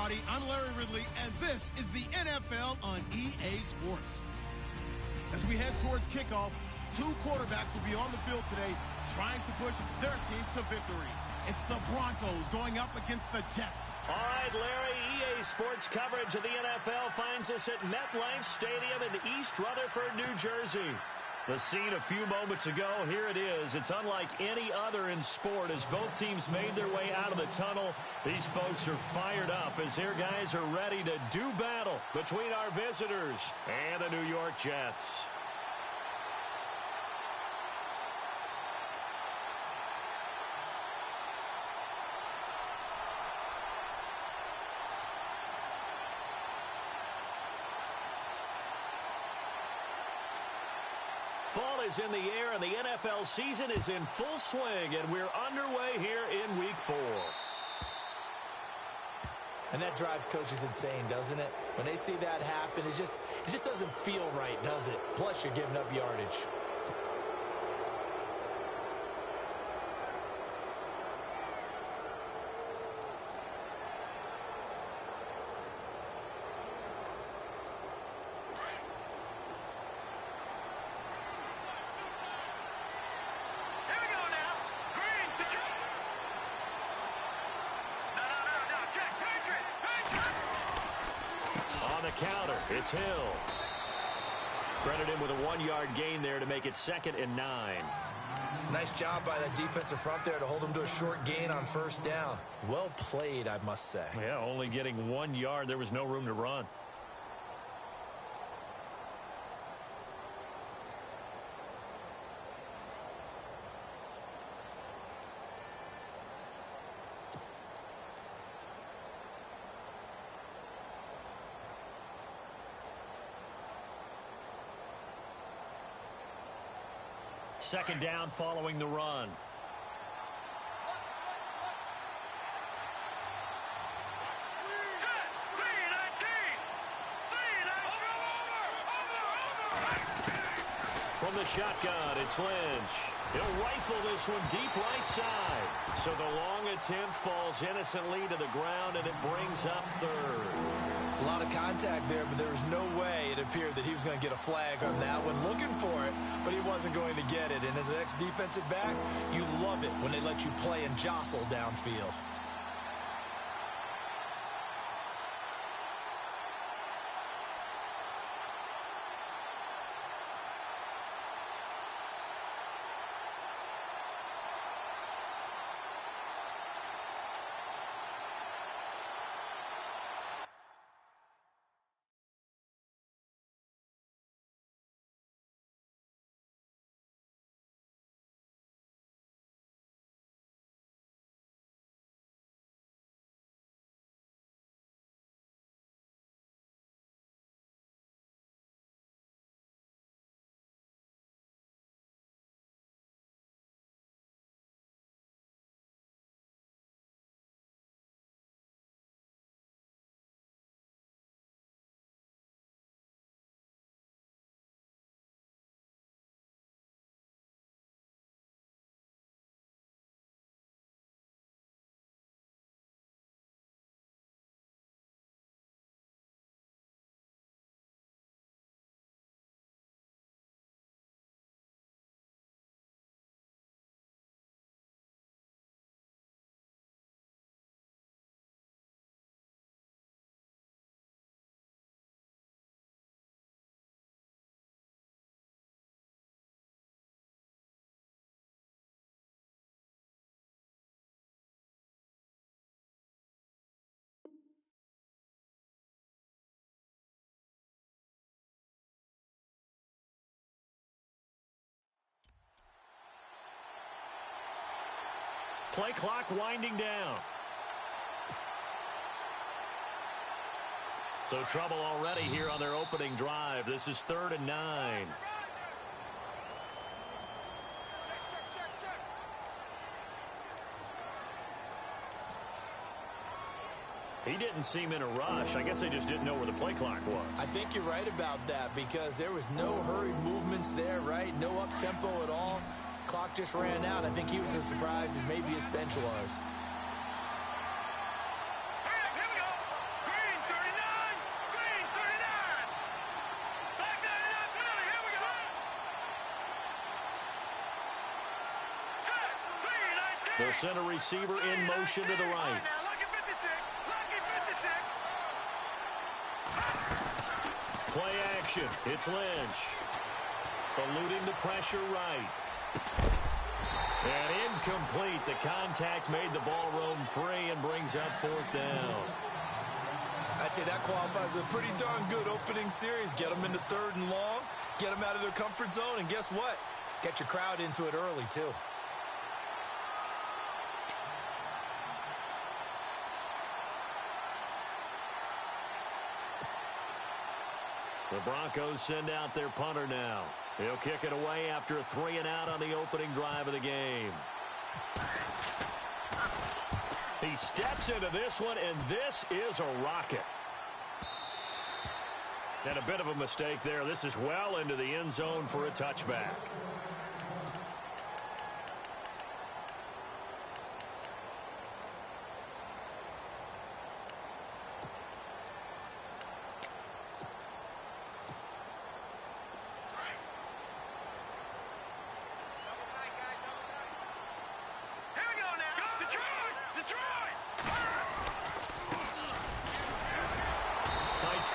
everybody. I'm Larry Ridley, and this is the NFL on EA Sports. As we head towards kickoff, two quarterbacks will be on the field today trying to push their team to victory. It's the Broncos going up against the Jets. All right, Larry, EA Sports coverage of the NFL finds us at MetLife Stadium in East Rutherford, New Jersey. The scene a few moments ago, here it is. It's unlike any other in sport as both teams made their way out of the tunnel. These folks are fired up as their guys are ready to do battle between our visitors and the New York Jets. Fall is in the air, and the NFL season is in full swing, and we're underway here in Week 4. And that drives coaches insane, doesn't it? When they see that happen, it just doesn't feel right, does it? Plus, you're giving up yardage. Counter, it's Hill. Credit him with a 1-yard gain there to make it 2nd and 9. Nice job by that defensive front there to hold him to a short gain on first down. Well played, I must say. Yeah, only getting 1 yard. There was no room to run. Second down following the run. From the shotgun, it's Lynch. He'll rifle this one deep right side. So the long attempt falls innocently to the ground, and it brings up 3rd. A lot of contact there, but there was no way it appeared that he was going to get a flag on that one. Looking for it, but he wasn't going to get it. And as an ex-defensive back, you love it when they let you play and jostle downfield. Play clock winding down. So trouble already here on their opening drive. This is 3rd and 9. He didn't seem in a rush. I guess they just didn't know where the play clock was. I think you're right about that because there was no hurried movements there, right? No up-tempo at all. Clock just ran out. I think he was as surprised as maybe his bench was. They'll send a receiver in motion to the right. Play action. It's Lynch. Eluding the pressure right. And incomplete. The contact made the ball roam free and brings up fourth down. I'd say that qualifies a pretty darn good opening series. Get them into third and long, get them out of their comfort zone, and guess what? Get your crowd into it early, too. The Broncos send out their punter now. He'll kick it away after a 3-and-out on the opening drive of the game. He steps into this one, and this is a rocket. And a bit of a mistake there. This is well into the end zone for a touchback.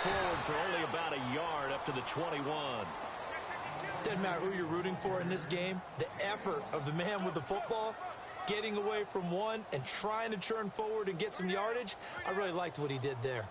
Forward for only about a yard up to the 21. Doesn't matter who you're rooting for in this game. The effort of the man with the football, getting away from one and trying to churn forward and get some yardage, I really liked what he did there.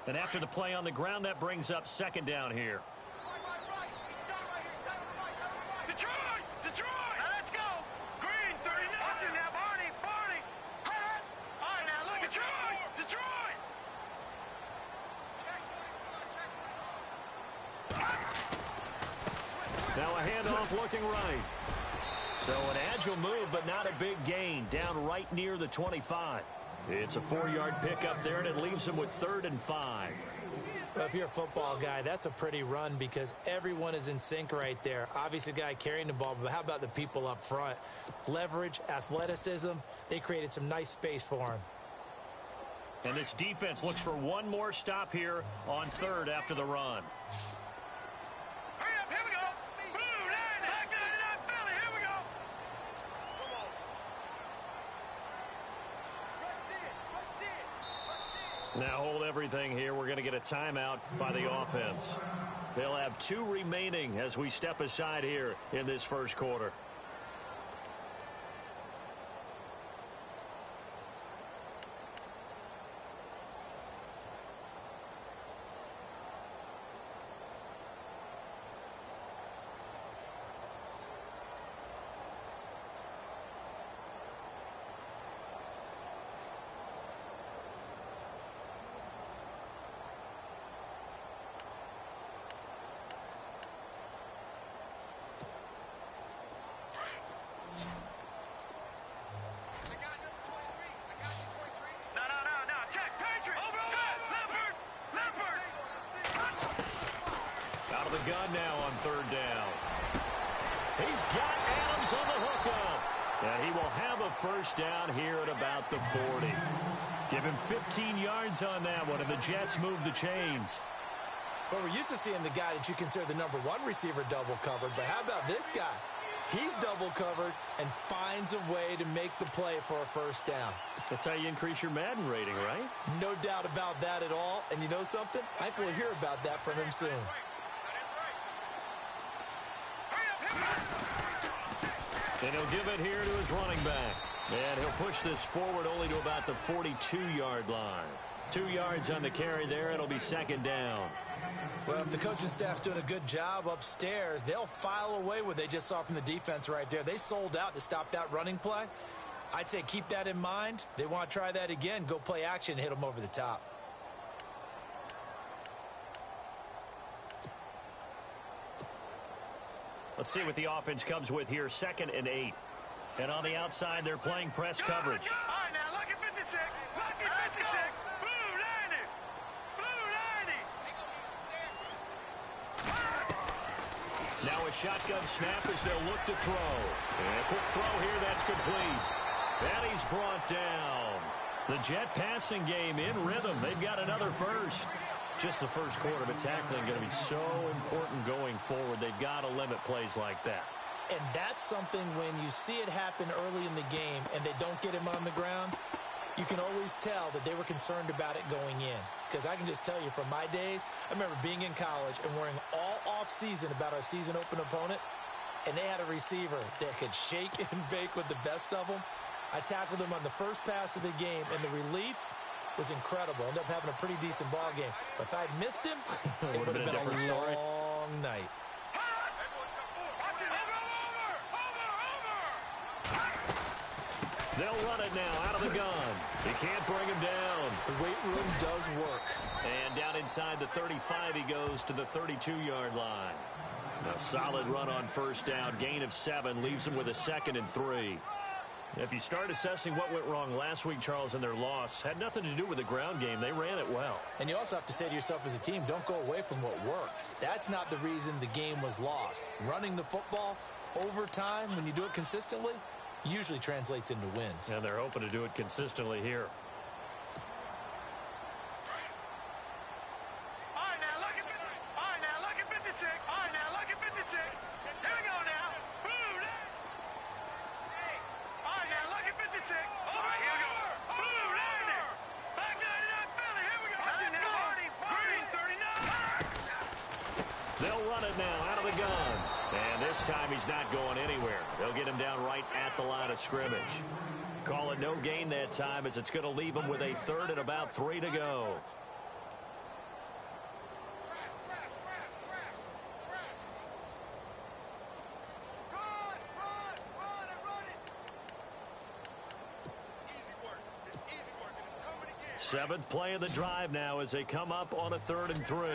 And after the play on the ground, that brings up second down here. Detroit! Detroit! Now let's go! Green, 39. Watch it now, Barney! Barney! All right, now look. Detroit! Detroit! Now a handoff looking right. So an agile move, but not a big gain. Down right near the 25. It's a 4-yard pickup there, and it leaves him with 3rd and 5. Well, if you're a football guy, that's a pretty run because everyone is in sync right there. Obviously, the guy carrying the ball, but how about the people up front? Leverage, athleticism, they created some nice space for him. And this defense looks for one more stop here on 3rd after the run. Hurry up, here we go! Blue line, back to the Philly, here we go! Come on. Now hold everything here. We're going to get a timeout by the offense. They'll have 2 remaining as we step aside here in this first quarter. The gun now on 3rd down. He's got Adams on the hookup. And he will have a first down here at about the 40. Give him 15 yards on that one, and the Jets move the chains. Well, we're used to seeing the guy that you consider the #1 receiver double covered, but how about this guy? He's double covered and finds a way to make the play for a first down. That's how you increase your Madden rating, right? No doubt about that at all. And you know something? I think we'll hear about that from him soon. And he'll give it here to his running back. And he'll push this forward only to about the 42-yard line. 2 yards on the carry there. It'll be 2nd down. Well, if the coaching staff's doing a good job upstairs, they'll file away what they just saw from the defense right there. They sold out to stop that running play. I'd say keep that in mind. They want to try that again. Go play action and hit them over the top. Let's see what the offense comes with here. 2nd and 8. And on the outside, they're playing press coverage. All right, now look at 56. Look at 56. Blue 90. Blue Now a shotgun snap as they'll look to throw. And a quick throw here, that's complete. And he's brought down. The Jet passing game in rhythm. They've got another first. Just the first quarter, but tackling going to be so important going forward. They've got to limit plays like that. And that's something when you see it happen early in the game and they don't get him on the ground, you can always tell that they were concerned about it going in. Because I can just tell you from my days, I remember being in college and worrying all off-season about our season open opponent, and they had a receiver that could shake and bake with the best of them. I tackled him on the first pass of the game, and the relief was incredible. Ended up having a pretty decent ball game. But if I'd missed him, it would have been a long night. They'll run it now out of the gun. He can't bring him down. The weight room does work. And down inside the 35, he goes to the 32-yard line. A solid run on first down. Gain of 7 leaves him with a 2nd and 3. If you start assessing what went wrong last week, Charles, in their loss, had nothing to do with the ground game. They ran it well. And you also have to say to yourself as a team, don't go away from what worked. That's not the reason the game was lost. Running the football over time, when you do it consistently, usually translates into wins. And they're hoping to do it consistently here. They'll run it now out of the gun. And this time he's not going anywhere. They'll get him down right at the line of scrimmage. Call it no gain that time as it's going to leave him with a 3rd and about 3 to go. Seventh play of the drive now as they come up on a 3rd and 3.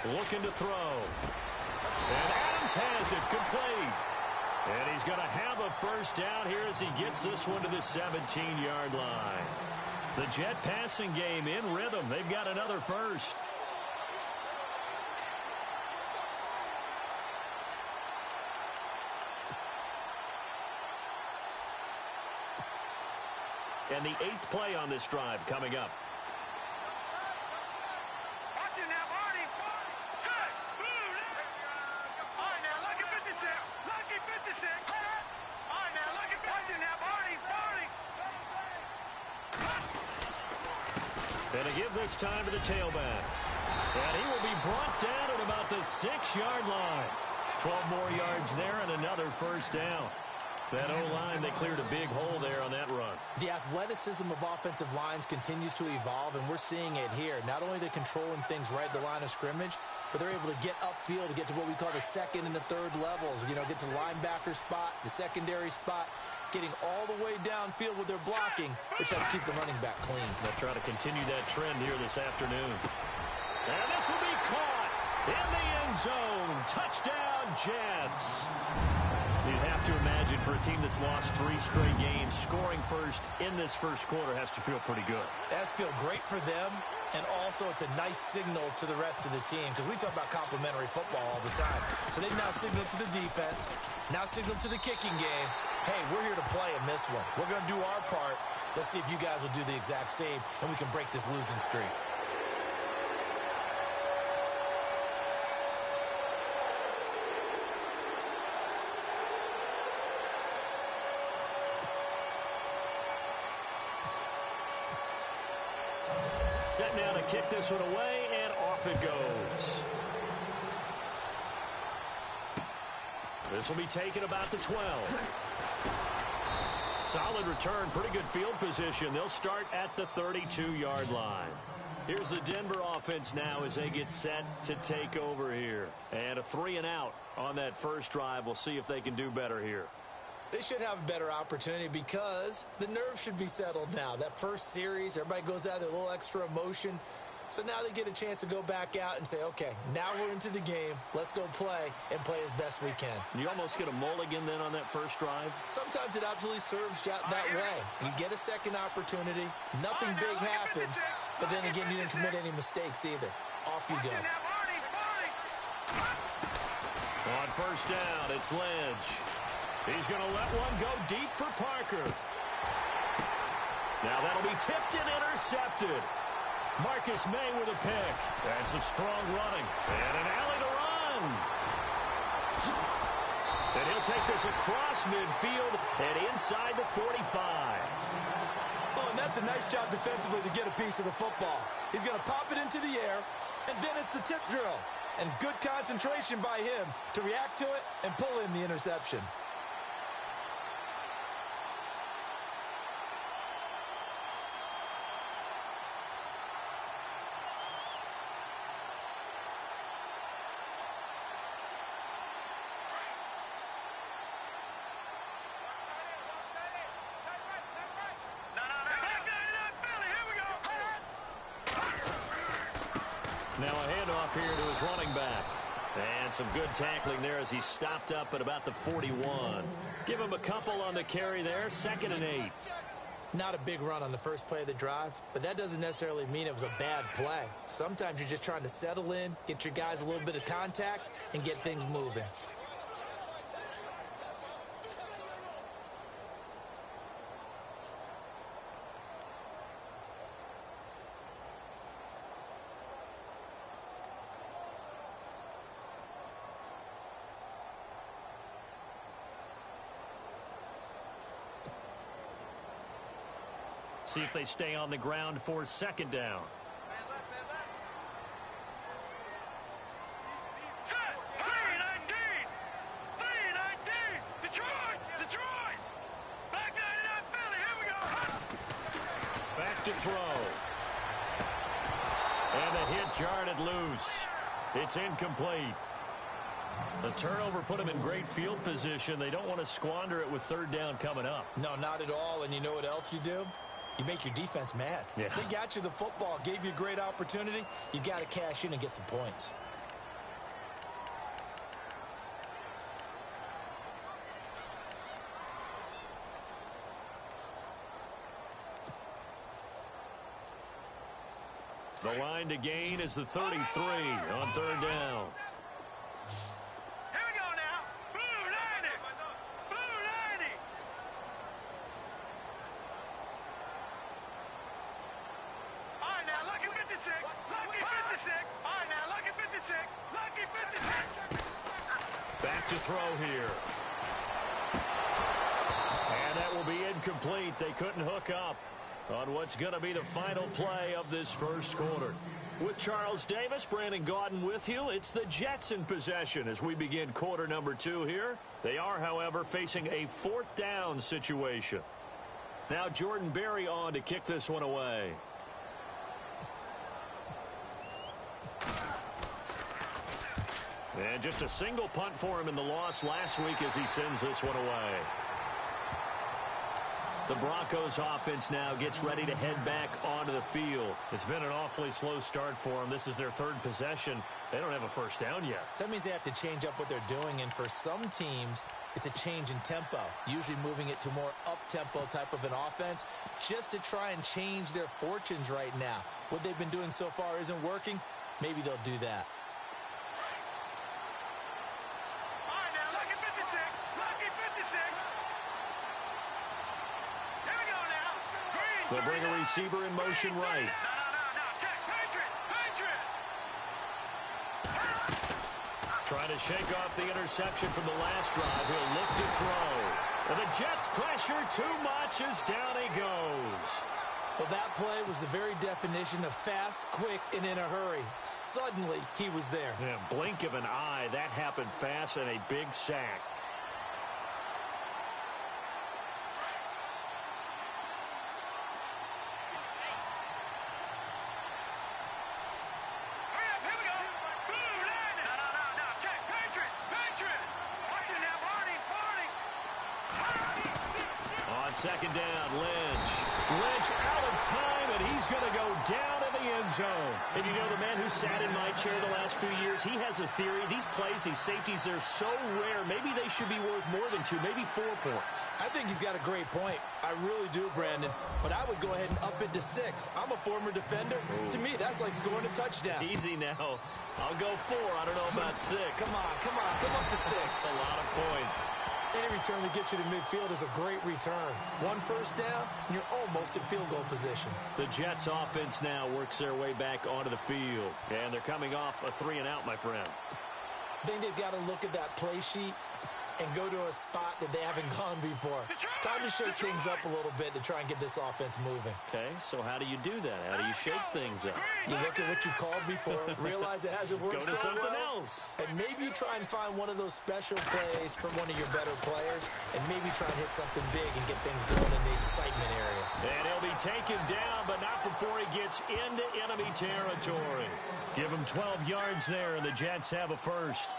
Looking to throw. And Adams has it complete. And he's going to have a first down here as he gets this one to the 17-yard line. The Jet passing game in rhythm. They've got another first. And the 8th play on this drive coming up. And to give this time to the tailback. And he will be brought down at about the 6-yard line. 12 more yards there and another first down. That O-line, they cleared a big hole there on that run. The athleticism of offensive lines continues to evolve, and we're seeing it here. Not only are they controlling things right at the line of scrimmage, but they're able to get upfield to get to what we call the 2nd and the 3rd levels. You know, get to the linebacker spot, the secondary spot, getting all the way downfield with their blocking, which helps keep the running back clean. They'll try to continue that trend here this afternoon. And this will be caught in the end zone. Touchdown, Jets. You'd have to imagine for a team that's lost 3 straight games, scoring first in this first quarter has to feel pretty good. It has to feel great for them, and also it's a nice signal to the rest of the team, because we talk about complimentary football all the time. So they've now signaled to the defense, now signaled to the kicking game, hey, we're here to play in this one. We're going to do our part. Let's see if you guys will do the exact same, and we can break this losing streak. Set now to kick this one away, and off it goes. This will be taken about the 12. Solid return, pretty good field position. They'll start at the 32-yard line. Here's the Denver offense now as they get set to take over here. And a 3 and out on that first drive. We'll see if they can do better here. They should have a better opportunity because the nerves should be settled now. That first series, everybody goes out with a little extra emotion. So now they get a chance to go back out and say, okay, now we're into the game. Let's go play and play as best we can. You almost get a mulligan then on that first drive? Sometimes it absolutely serves that way. You get a second opportunity. Nothing big happened. But then again, you didn't commit any mistakes either. Off you go. On first down, it's Lynch. He's going to let one go deep for Parker. Now that'll be tipped and intercepted. Marcus May with a pick. And some strong running. And an alley to run. And he'll take this across midfield and inside the 45. Oh, and that's a nice job defensively to get a piece of the football. He's going to pop it into the air, and then it's the tip drill. And good concentration by him to react to it and pull in the interception. Now a handoff here to his running back. And some good tackling there as he stopped up at about the 41. Give him a couple on the carry there. 2nd and 8. Not a big run on the first play of the drive, but that doesn't necessarily mean it was a bad play. Sometimes you're just trying to settle in, get your guys a little bit of contact, and get things moving. See if they stay on the ground for 2nd down. Back to throw. And a hit jarred it loose. It's incomplete. The turnover put them in great field position. They don't want to squander it with 3rd down coming up. No, not at all. And you know what else you do? You make your defense mad. Yeah. They got you the football, gave you a great opportunity. You got to cash in and get some points. The line to gain is the 33 on 3rd down. Back to throw here. And that will be incomplete. They couldn't hook up on what's going to be the final play of this first quarter. With Charles Davis, Brandon Gaudin with you. It's the Jets in possession as we begin quarter number 2 here. They are, however, facing a 4th down situation. Now Jordan Berry on to kick this one away. And just a single punt for him in the loss last week as he sends this one away. The Broncos offense now gets ready to head back onto the field. It's been an awfully slow start for them. This is their 3rd possession. They don't have a first down yet. So that means they have to change up what they're doing, and for some teams, it's a change in tempo, usually moving it to more up-tempo type of an offense just to try and change their fortunes right now. What they've been doing so far isn't working. Maybe they'll do that. They'll bring a receiver in motion right. Trying to shake off the interception from the last drive. He'll look to throw. And the Jets pressure too much as down he goes. Well, that play was the very definition of fast, quick, and in a hurry. Suddenly, he was there. Yeah, blink of an eye. That happened fast and a big sack. On 2nd down, Lynch out of time, and he's going to go down in the end zone. And you know, the man who sat in my chair the last few years, he has a theory. These plays, these safeties, they're so rare. Maybe they should be worth more than 2, maybe 4 points. I think he's got a great point. I really do, Brandon. But I would go ahead and up it to 6. I'm a former defender. Ooh. To me, that's like scoring a touchdown. Easy now. I'll go 4. I don't know about 6. Come on. Come up to 6. That's a lot of points. Any return that gets you to midfield is a great return. 1 first down, and you're almost in field goal position. The Jets offense now works their way back onto the field. And they're coming off a 3-and-out, my friend. I think they've got to look at that play sheet and go to a spot that they haven't gone before. Time to shake things up a little bit to try and get this offense moving. Okay, so how do you do that? How do you shake things up? You look at what you called before, realize it hasn't worked so well. Go to something else. And maybe you try and find one of those special plays from one of your better players, and maybe try and hit something big and get things going in the excitement area. And he'll be taken down, but not before he gets into enemy territory. Give him 12 yards there, and the Jets have a first.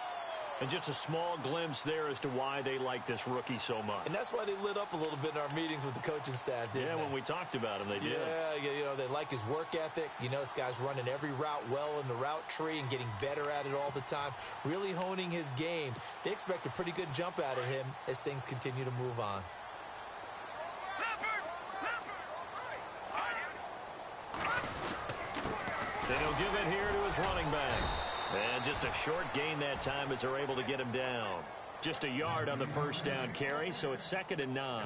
And just a small glimpse there as to why they like this rookie so much. And that's why they lit up a little bit in our meetings with the coaching staff, didn't they? When we talked about him, they did. Yeah, you know, they like his work ethic. You know, this guy's running every route well in the route tree and getting better at it all the time, really honing his game. They expect a pretty good jump out of him as things continue to move on. Then he'll give it here to his running back. And just a short gain that time as they're able to get him down. Just a yard on the first down carry, so it's 2nd and 9.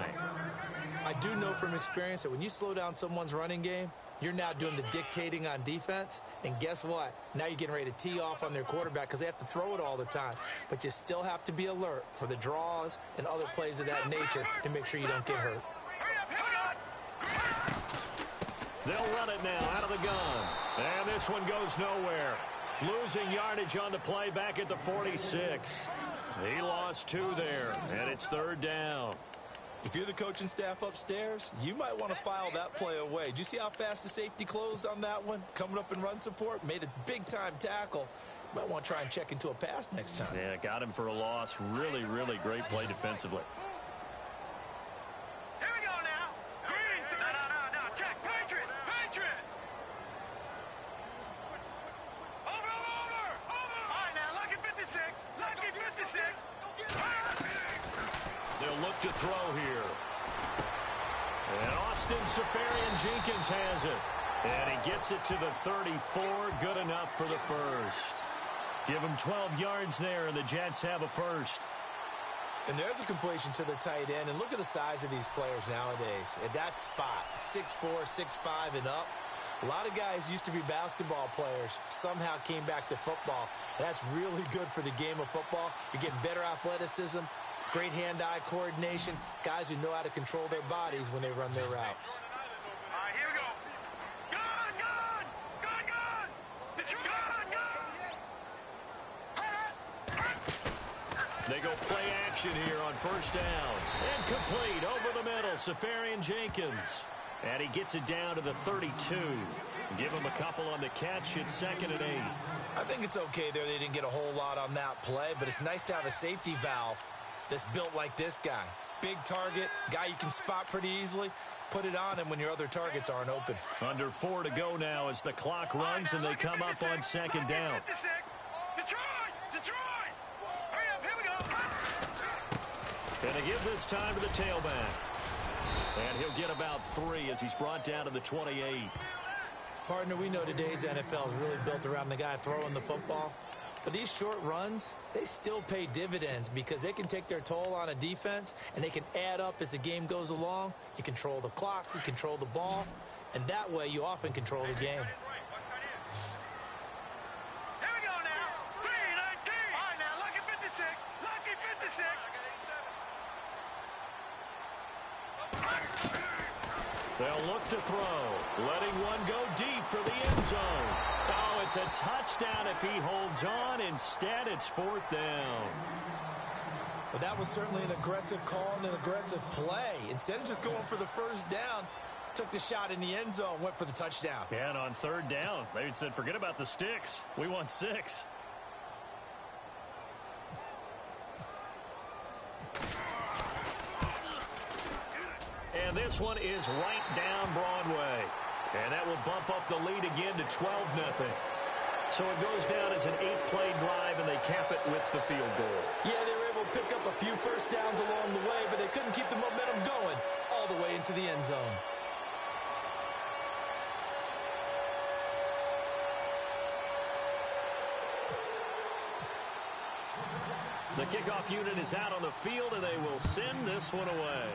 I do know from experience that when you slow down someone's running game, you're now doing the dictating on defense. And guess what? Now you're getting ready to tee off on their quarterback because they have to throw it all the time. But you still have to be alert for the draws and other plays of that nature to make sure you don't get hurt. They'll run it now out of the gun. And this one goes nowhere. Losing yardage on the play back at the 46. He lost 2 there, and it's 3rd down. If you're the coaching staff upstairs, you might want to file that play away. Did you see how fast the safety closed on that one? Coming up in run support, made a big-time tackle. You might want to try and check into a pass next time. Yeah, got him for a loss. Really, really great play defensively. Here we go now. Green. No. Check. Patriot. Over. All right, now, lucky 56. Lucky 56. They'll look to throw here. And Austin Safarian-Jenkins has it. And he gets it to the 34. Good enough for the first. Give him 12 yards there, and the Jets have a first. And there's a completion to the tight end. And look at the size of these players nowadays. At that spot, 6'4", 6'5", and up. A lot of guys used to be basketball players, somehow came back to football. That's really good for the game of football. You're getting better athleticism, great hand-eye coordination, guys who know how to control their bodies when they run their routes. All right, here we go. Gun! They go play action here on first down. And complete over the middle, Safarian-Jenkins. And he gets it down to the 32. Give him a couple on the catch. It's 2nd and 8. I think it's okay there. They didn't get a whole lot on that play, but it's nice to have a safety valve that's built like this guy. Big target, guy you can spot pretty easily. Put it on him when your other targets aren't open. Under 4 to go now as the clock runs and they come up on 2nd down. Detroit! Hurry up, here we go. Gonna give this time to the tailback. And he'll get about 3 as he's brought down to the 28. Partner, we know today's NFL is really built around the guy throwing the football. But these short runs, they still pay dividends because they can take their toll on a defense and they can add up as the game goes along. You control the clock, you control the ball, and that way you often control the game. Here we go now. 3-19. All right, now, lucky 56. Lucky 56. They'll look to throw, letting one go deep for the end zone. Oh, it's a touchdown if he holds on. Instead, it's 4th down. But that was certainly an aggressive call and an aggressive play. Instead of just going for the first down, took the shot in the end zone, went for the touchdown. Yeah, and on 3rd down, they said, forget about the sticks. We want 6. And this one is right down Broadway. And that will bump up the lead again to 12-0. So it goes down as an 8-play drive, and they cap it with the field goal. Yeah, they were able to pick up a few first downs along the way, but they couldn't keep the momentum going all the way into the end zone. The kickoff unit is out on the field, and they will send this one away.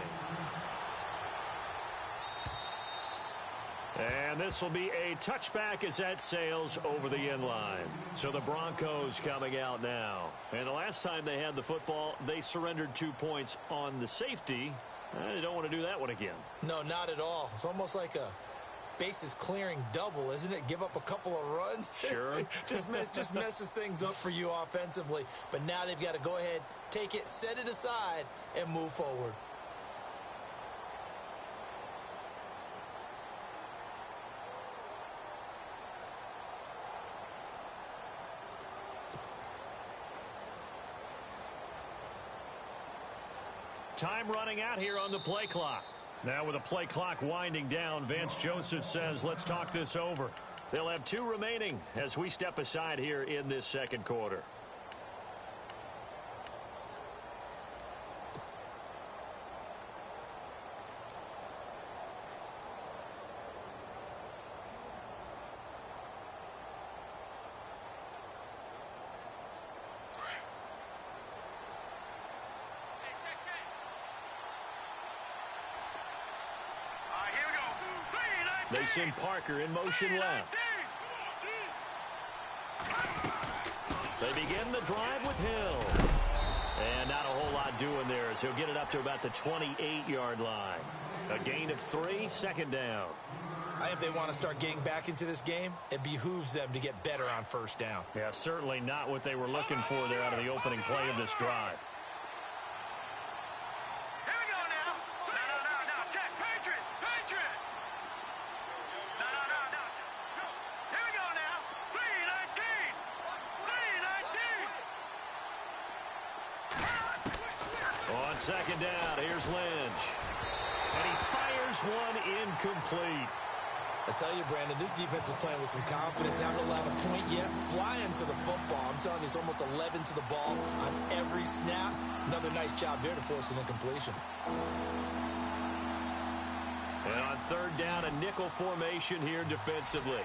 And this will be a touchback as that sails over the end line. So the Broncos coming out now. And the last time they had the football, they surrendered 2 points on the safety. They don't want to do that one again. No, not at all. It's almost like a bases clearing double, isn't it? Give up a couple of runs. Sure. just messes things up for you offensively. But now they've got to go ahead, take it, set it aside, and move forward. Time running out here on the play clock. Now with the play clock winding down, Vance Joseph says, let's talk this over. They'll have 2 remaining as we step aside here in this second quarter. They send Parker in motion left. They begin the drive with Hill. And not a whole lot doing there as he'll get it up to about the 28-yard line. A gain of 3, second down. I think if they want to start getting back into this game, it behooves them to get better on first down. Yeah, certainly not what they were looking for there out of the opening play of this drive. On second down, here's Lynch. And he fires one incomplete. I tell you, Brandon, this defense is playing with some confidence. Haven't allowed a point yet. Flying to the football. I'm telling you, it's almost 11 to the ball on every snap. Another nice job there to force an incompletion. And on third down, a nickel formation here defensively.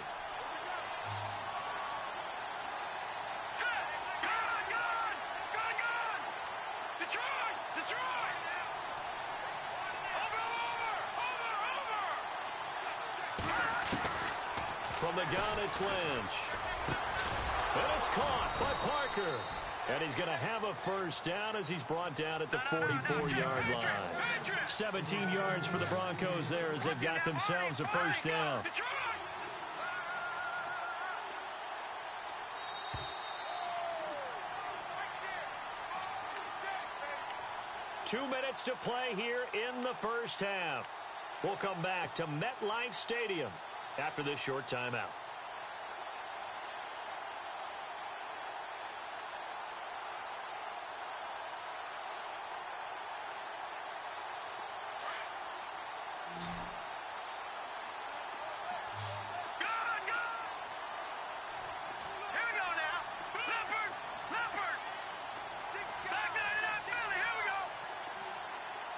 From the gun, it's Lynch. And it's caught by Parker. And he's going to have a first down as he's brought down at the 44-yard line. 17 yards for the Broncos there as they've got themselves a first down. 2 minutes to play here in the first half. We'll come back to MetLife Stadium after this short timeout.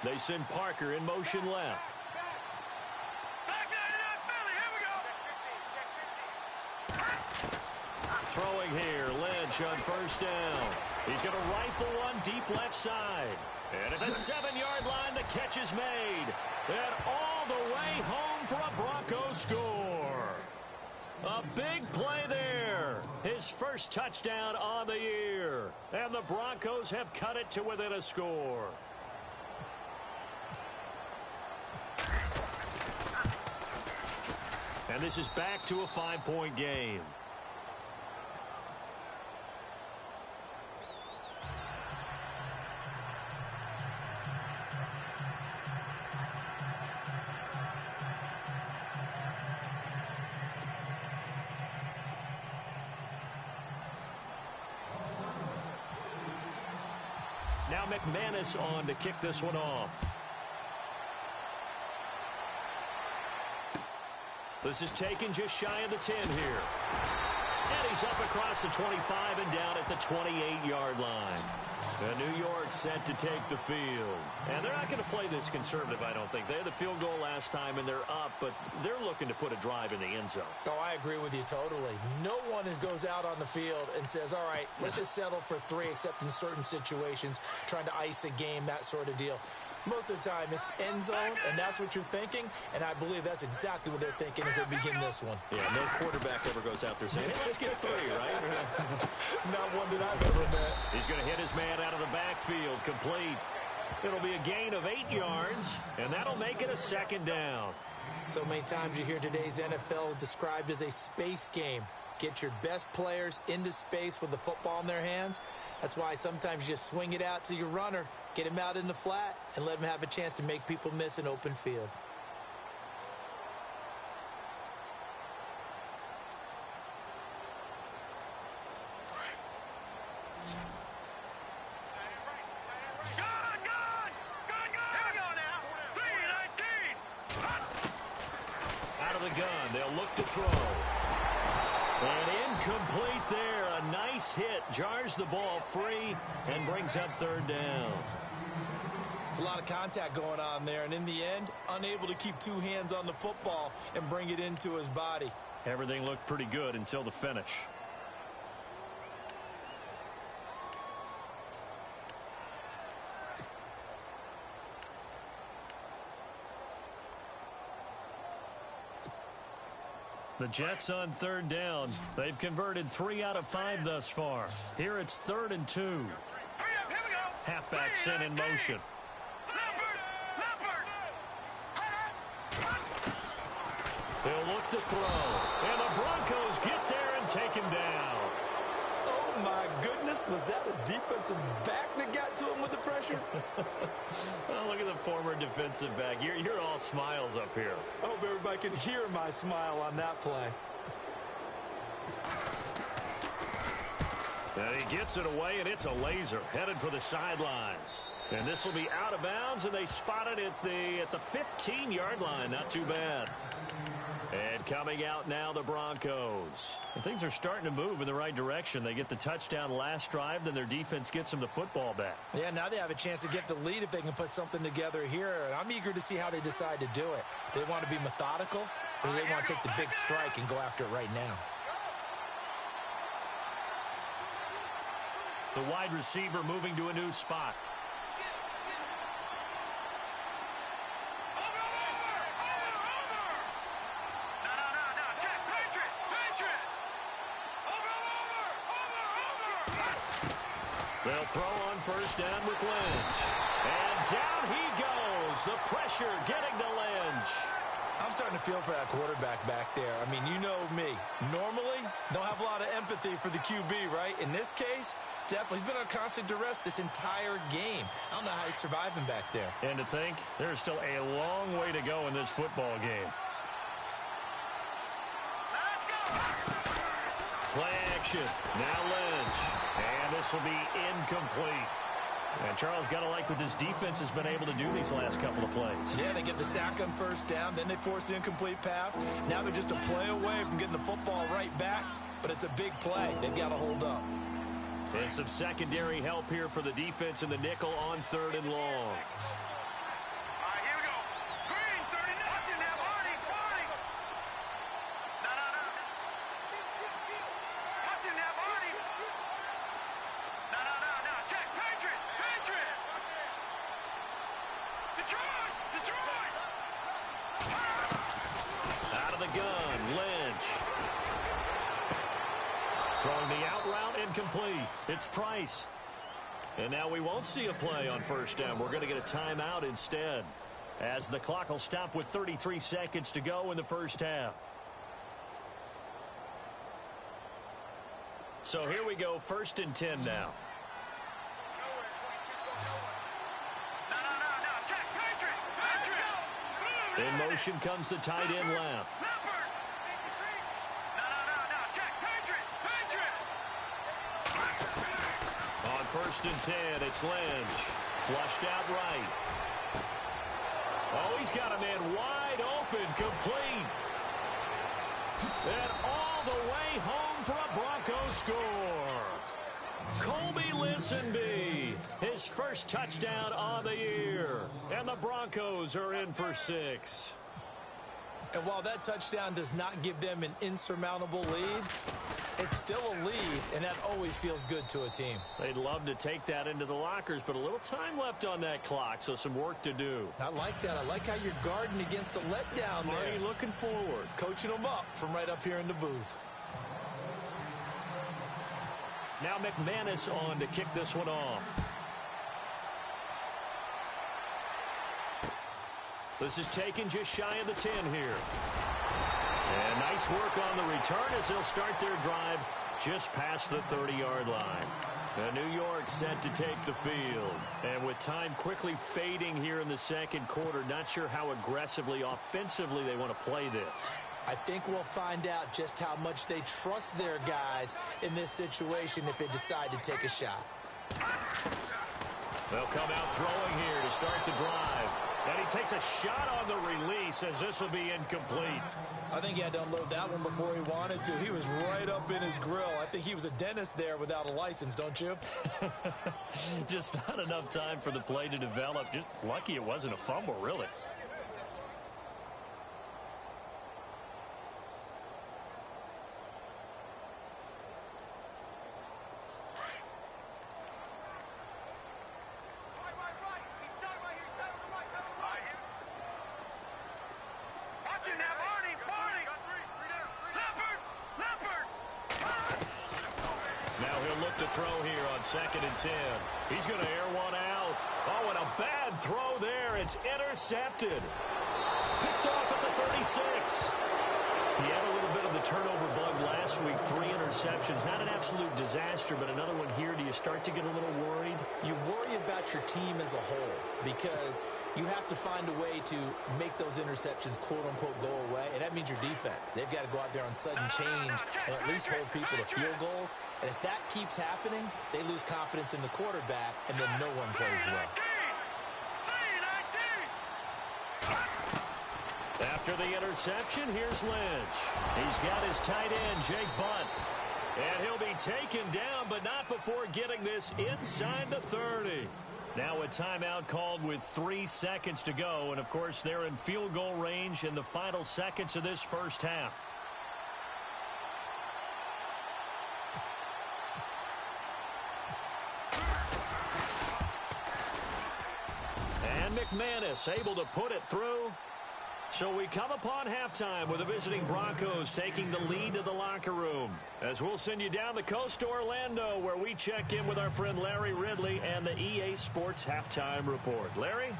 They send Parker in motion left. Throwing here, Lynch on first down. He's going to rifle one deep left side. And at the 7-yard line, the catch is made. And all the way home for a Broncos score. A big play there. His first touchdown on the year. And the Broncos have cut it to within a score. And this is back to a 5-point game. Now McManus on to kick this one off. This is taken just shy of the 10 here. And he's up across the 25 and down at the 28-yard line. New York set to take the field. And they're not going to play this conservative, I don't think. They had the field goal last time, and they're up, but they're looking to put a drive in the end zone. Oh, I agree with you totally. No one goes out on the field and says, all right, let's just settle for 3, except in certain situations, trying to ice a game, that sort of deal. Most of the time, it's end zone, and that's what you're thinking, and I believe that's exactly what they're thinking as they begin this one. Yeah, no quarterback ever goes out there saying, hey, let's get 3, right? Not one that I've ever met. He's going to hit his man out of the backfield, complete. It'll be a gain of 8 yards, and that'll make it a second down. So many times you hear today's NFL described as a space game. Get your best players into space with the football in their hands. That's why sometimes you just swing it out to your runner, get him out in the flat, and let him have a chance to make people miss an open field. Out of the gun, they'll look to throw. And incomplete there. A nice hit. Jars the ball free and brings up third down. It's a lot of contact going on there, and in the end, unable to keep 2 hands on the football and bring it into his body. Everything looked pretty good until the finish. The Jets on third down. They've converted 3 out of 5 thus far. Here it's 3rd and 2. Halfback sent in motion. They'll look to throw. And the Broncos get there and take him down. Oh, my goodness. Was that a defensive back that got to him with the pressure? Oh, look at the former defensive back. You're all smiles up here. I hope everybody can hear my smile on that play. And he gets it away, and it's a laser headed for the sidelines. And this will be out of bounds, and they spot it at the 15-yard line. Not too bad. And coming out now, the Broncos. And things are starting to move in the right direction. They get the touchdown last drive, then their defense gets them the football back. Yeah, now they have a chance to get the lead if they can put something together here. And I'm eager to see how they decide to do it. Do they want to be methodical, or do they want to take the big strike and go after it right now? The wide receiver moving to a new spot. They'll throw on first down with Lynch. And down he goes. The pressure getting to Lynch. I'm starting to feel for that quarterback back there. I mean, you know me. Normally, don't have a lot of empathy for the QB, right? In this case, definitely. He's been on constant duress this entire game. I don't know how he's surviving back there. And to think, there's still a long way to go in this football game. Let's go! Play action. Now Lynch. And this will be incomplete. And Charles, got to like what this defense has been able to do these last couple of plays. Yeah, they get the sack on first down, then they force the incomplete pass. Now they're just a play away from getting the football right back, but it's a big play. They've got to hold up. And some secondary help here for the defense in the nickel on 3rd and long. All right, here we go. Green, 39. Watch it now, Barney. No. Watch it now, Barney. No. Check, Patriot. Detroit. Out of the gun, Lynch. Throwing the out route, incomplete. It's Price. And now we won't see a play on first down. We're going to get a timeout instead, as the clock will stop with 33 seconds to go in the first half. So here we go, 1st and 10 now. No. Check, Patriot. In motion comes the tight end left. No. Check, Patriot. On 1st and 10, it's Lynch. Flushed out right. Oh, he's got a man wide open, complete. And all the way home for a Broncos score. Colby Listenby, his first touchdown on the year. And the Broncos are in for 6. And while that touchdown does not give them an insurmountable lead, it's still a lead, and that always feels good to a team. They'd love to take that into the lockers, but a little time left on that clock, so some work to do. I like that. I like how you're guarding against a letdown there. Marty looking forward. Coaching them up from right up here in the booth. Now McManus on to kick this one off. This is taken just shy of the 10 here. And nice work on the return as they'll start their drive just past the 30-yard line. New York set to take the field. And with time quickly fading here in the second quarter, not sure how aggressively, offensively they want to play this. I think we'll find out just how much they trust their guys in this situation if they decide to take a shot. They'll come out throwing here to start the drive. And he takes a shot on the release as this will be incomplete. I think he had to unload that one before he wanted to. He was right up in his grill. I think he was a dentist there without a license, don't you? Just not enough time for the play to develop. Just lucky it wasn't a fumble, really. Throw here on 2nd and 10. He's going to air one out. Oh, and a bad throw there. It's intercepted. Picked off at the 36. He had a little bit of the turnover bug last week. 3 interceptions. Not an absolute disaster, but another one here. Do you start to get a little worried? You worry about your team as a whole because you have to find a way to make those interceptions, quote-unquote, go away, and that means your defense. They've got to go out there on sudden change and at least hold people to field goals. And if that keeps happening, they lose confidence in the quarterback, and then no one plays well. After the interception, here's Lynch. He's got his tight end, Jake Bunt. And he'll be taken down, but not before getting this inside the 30. Now a timeout called with 3 seconds to go. And, of course, they're in field goal range in the final seconds of this first half. And McManus able to put it through. So we come upon halftime with the visiting Broncos taking the lead to the locker room. As we'll send you down the coast to Orlando, where we check in with our friend Larry Ridley and the EA Sports Halftime Report. Larry?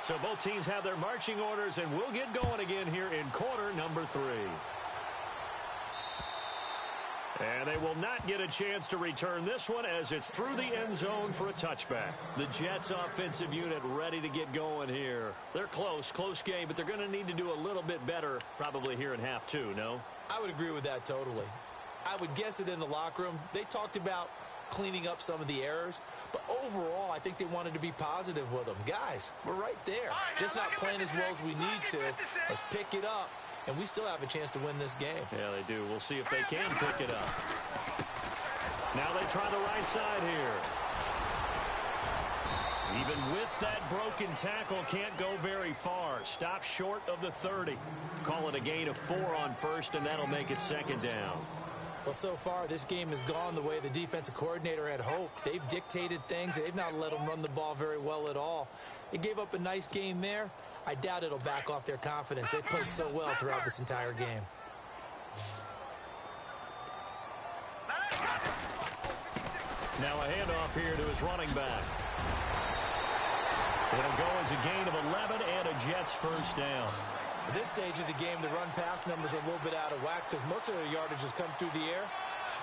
So both teams have their marching orders, and we'll get going again here in quarter number 3. And they will not get a chance to return this one as it's through the end zone for a touchback. The Jets offensive unit ready to get going here. They're close game, but they're going to need to do a little bit better probably here in half 2, no? I would agree with that totally. I would guess it in the locker room. They talked about cleaning up some of the errors, but overall I think they wanted to be positive with them. Guys, we're right there, just not playing as well as we need to. Let's pick it up, and we still have a chance to win this game. Yeah, they do. We'll see if they can pick it up. Now they try the right side here. Even with that broken tackle, can't go very far. Stop short of the 30. Call it a gain of 4 on first, and that'll make it 2nd down. Well, so far, this game has gone the way the defensive coordinator had hoped. They've dictated things. They've not let them run the ball very well at all. They gave up a nice game there. I doubt it'll back off their confidence. They played so well throughout this entire game. Now a handoff here to his running back. It'll go as a gain of 11 and a Jets first down. At this stage of the game, the run-pass numbers are a little bit out of whack because most of their yardage has come through the air.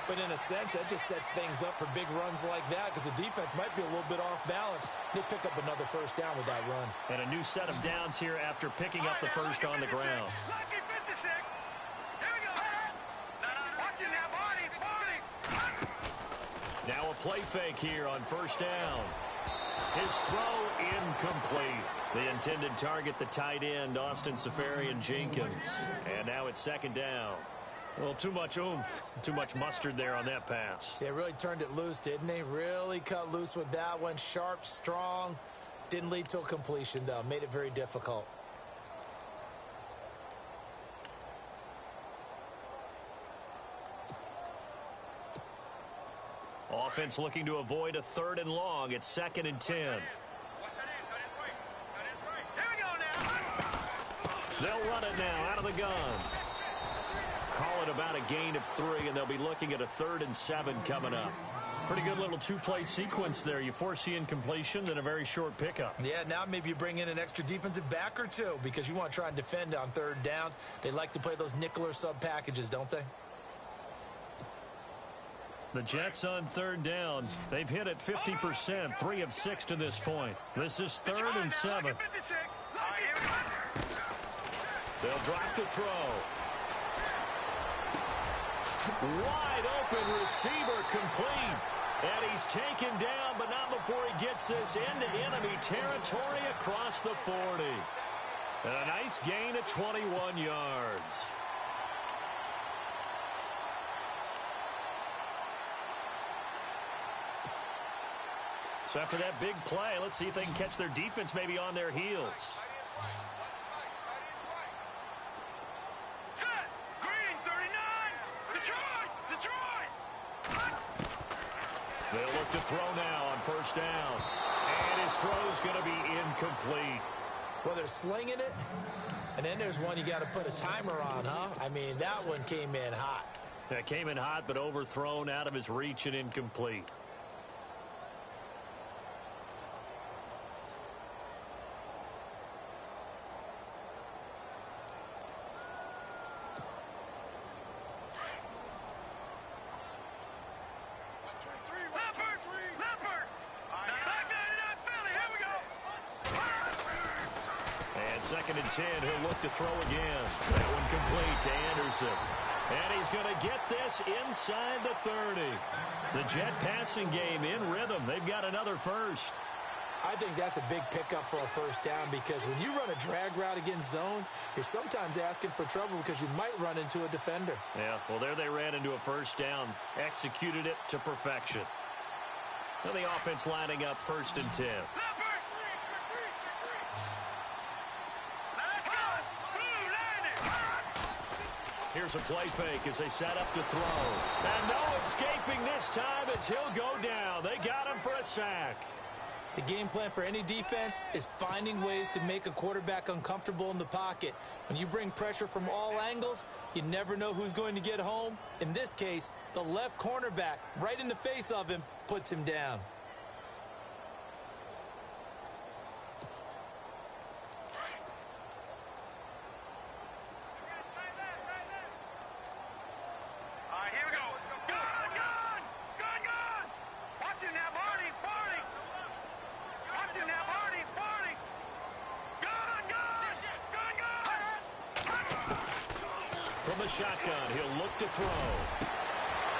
But in a sense, that just sets things up for big runs like that because the defense might be a little bit off balance. They pick up another first down with that run. And a new set of downs here after picking up the first on the ground. Lucky 56. Here we go. Watch it now, Barney. Now a play fake here on first down. His throw incomplete. The intended target, the tight end, Austin Safarian-Jenkins. And now it's second down. Well, too much oomph, too much mustard there on that pass. They really turned it loose, didn't they? Really cut loose with that one. Sharp, strong. Didn't lead to a completion, though. Made it very difficult. Offense looking to avoid a 3rd and long. It's 2nd and 10. Here we go now. They'll run it now out of the gun. Call it about a gain of 3, and they'll be looking at a 3rd and 7 coming up. Pretty good little two-play sequence there. You force the incompletion, then a very short pickup. Yeah, now maybe you bring in an extra defensive back or two because you want to try and defend on 3rd down. They like to play those nickel or sub packages, don't they? The Jets on 3rd down. They've hit it 50%, 3 of 6 to this point. This is 3rd and 7. They'll drop the throw. Wide open receiver complete. And he's taken down, but not before he gets this into enemy territory across the 40. And a nice gain of 21 yards. So after that big play, let's see if they can catch their defense maybe on their heels. Set. Green 39. Detroit. They'll look to throw now on first down. And his throw's going to be incomplete. Well, they're slinging it, and then there's one you got to put a timer on, huh? I mean, that one came in hot. That came in hot, but overthrown out of his reach and incomplete. Second and 10, he'll look to throw again. That one complete to Anderson. And he's going to get this inside the 30. The Jet passing game in rhythm. They've got another first. I think that's a big pickup for a first down because when you run a drag route against zone, you're sometimes asking for trouble because you might run into a defender. Yeah, well, there they ran into a first down. Executed it to perfection. Now the offense lining up 1st and 10. Here's a play fake as they set up to throw. And no escaping this time as he'll go down. They got him for a sack. The game plan for any defense is finding ways to make a quarterback uncomfortable in the pocket. When you bring pressure from all angles, you never know who's going to get home. In this case, the left cornerback, right in the face of him, puts him down. Shotgun, he'll look to throw.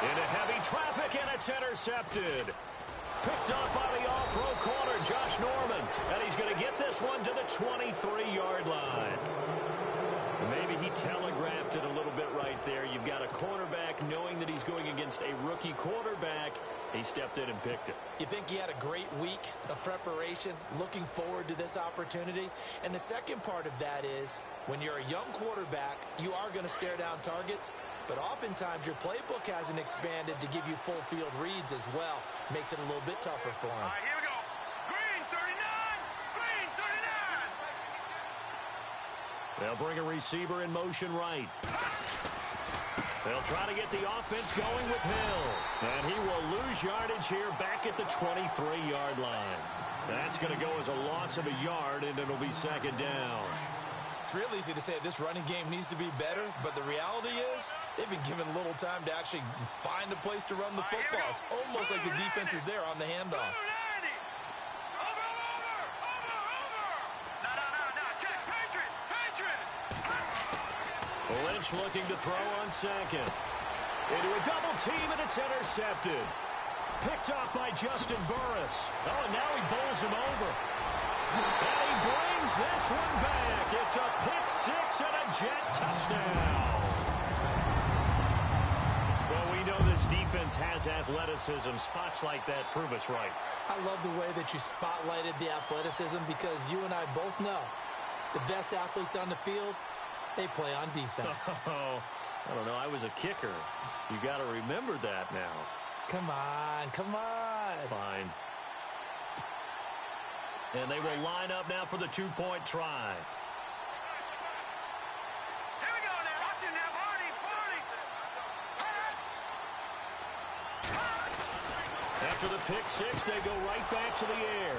Into heavy traffic, and it's intercepted. Picked off by the all-pro corner, Josh Norman. And he's going to get this one to the 23-yard line. Maybe he telegraphed it a little bit right there. You've got a cornerback knowing that he's going against a rookie quarterback. He stepped in and picked it. You think he had a great week of preparation, looking forward to this opportunity? And the second part of that is, when you're a young quarterback, you are going to stare down targets, but oftentimes your playbook hasn't expanded to give you full field reads as well. Makes it a little bit tougher for him. Here we go. Green 39. Green 39. They'll bring a receiver in motion right. They'll try to get the offense going with Hill. And he will lose yardage here back at the 23-yard line. That's going to go as a loss of a yard, and it'll be second down. real easy to say this running game needs to be better, but the reality is they've been given little time to actually find a place to run the football. It's almost like the defense is there on the handoff. Lynch looking to throw on second. Into a double team, and it's intercepted. Picked off by Justin Burris. Oh, and now he bowls him over. And he brings this one back. It's a pick six and a Jet touchdown. Well, we know this defense has athleticism. Spots like that prove us right. I love the way that you spotlighted the athleticism because you and I both know the best athletes on the field, they play on defense. Oh, I don't know. I was a kicker. You got to remember that now. Come on, come on. Fine. And they will line up now for the two-point try. Here we go now. Watch it now, Barney. After the pick six, they go right back to the air.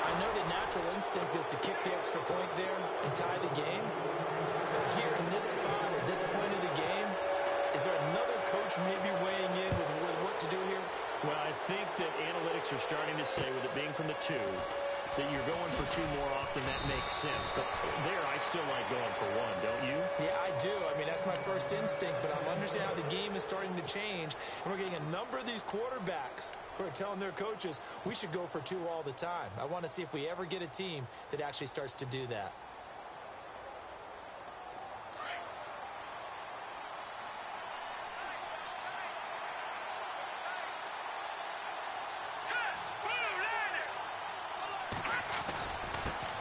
I know the natural instinct is to kick the extra point there and tie the game. But here in this spot, at this point of the game, is there another coach maybe weighing in with what to do here? Well, I think that analytics are starting to say, with it being from the two, that you're going for two more often. That makes sense. But there, I still like going for one, don't you? Yeah, I do. I mean, that's my first instinct. But I'm understanding how the game is starting to change. And we're getting a number of these quarterbacks who are telling their coaches, we should go for two all the time. I want to see if we ever get a team that actually starts to do that.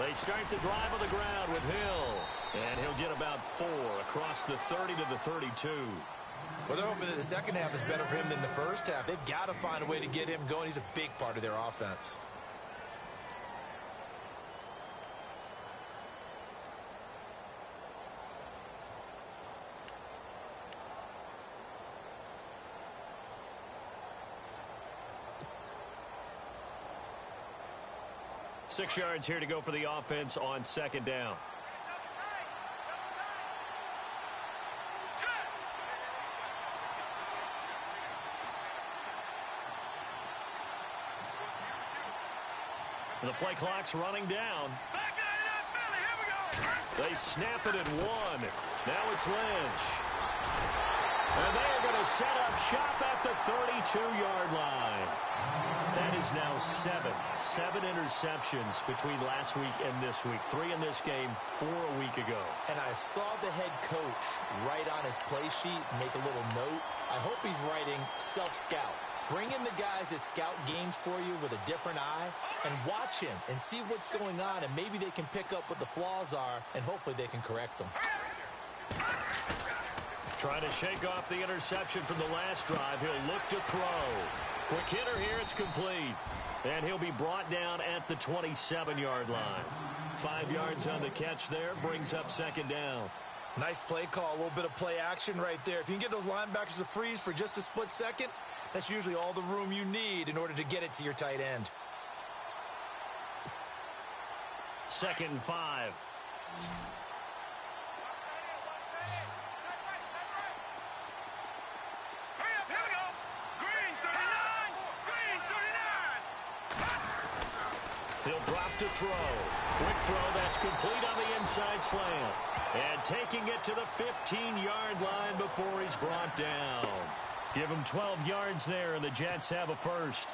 They start the drive on the ground with Hill. And he'll get about 4 across the 30 to the 32. Well, they're hoping that the second half is better for him than the first half. They've got to find a way to get him going. He's a big part of their offense. Six yards here to go for the offense on second down. The play clock's running down. They snap it at 1. Now it's Lynch. And they are going to set up shop at the 32-yard line. That is now 7 interceptions between last week and this week. 3 in this game, 4 a week ago. And I saw the head coach write on his play sheet, make a little note. I hope he's writing self-scout. Bring in the guys that scout games for you with a different eye and watch him and see what's going on, and maybe they can pick up what the flaws are, and hopefully they can correct them. Trying to shake off the interception from the last drive. He'll look to throw. Quick hitter here, it's complete. And he'll be brought down at the 27-yard line. 5 yards on the catch there, brings up second down. Nice play call, a little bit of play action right there. If you can get those linebackers to freeze for just a split second, that's usually all the room you need in order to get it to your tight end. 2nd and 5. He'll drop to throw. Quick throw, that's complete on the inside slant. And taking it to the 15-yard line before he's brought down. Give him 12 yards there, and the Jets have a first.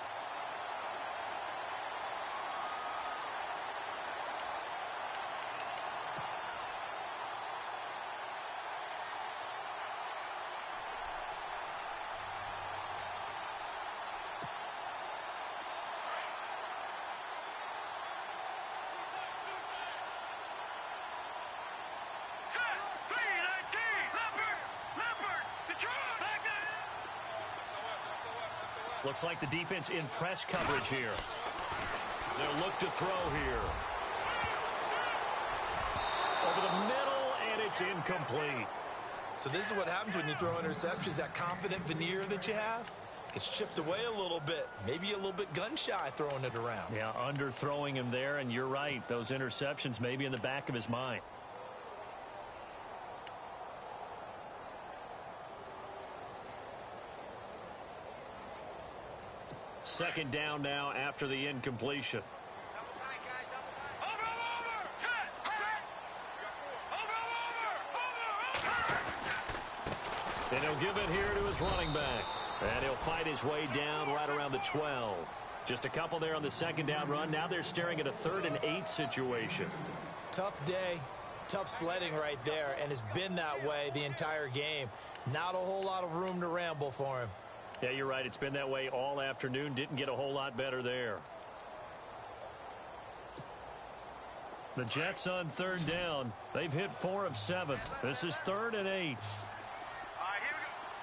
Looks like the defense in press coverage here. They'll look to throw here. Over the middle, and it's incomplete. So this is what happens when you throw interceptions, that confident veneer that you have. Gets chipped away a little bit. Maybe a little bit gun-shy throwing it around. Yeah, underthrowing him there, and you're right. Those interceptions may be in the back of his mind. Second down now after the incompletion. And he'll give it here to his running back. And he'll fight his way down right around the 12. Just a couple there on the second down run. Now they're staring at a 3rd and 8 situation. Tough day, tough sledding right there, and it's been that way the entire game. Not a whole lot of room to ramble for him. Yeah, you're right. It's been that way all afternoon. Didn't get a whole lot better there. The Jets on 3rd down. They've hit 4 of 7. This is 3rd and 8.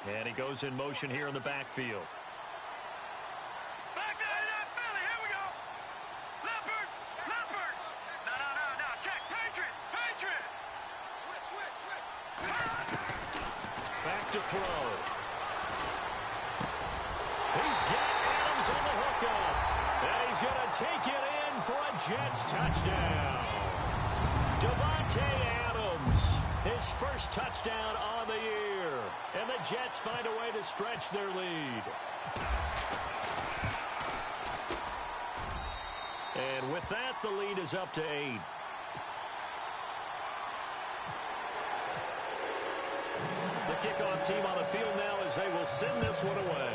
And he goes in motion here in the backfield. Back there in that Philly. Here we go. Leopard. Leopard. No. Check. Patriot. Patriot. Switch. Back to throw. He's got Adams on the hookup. And he's going to take it in for a Jets touchdown. Devontae Adams, his first touchdown on the year. And the Jets find a way to stretch their lead. And with that, the lead is up to 8. The kickoff team on the field now as they will send this one away.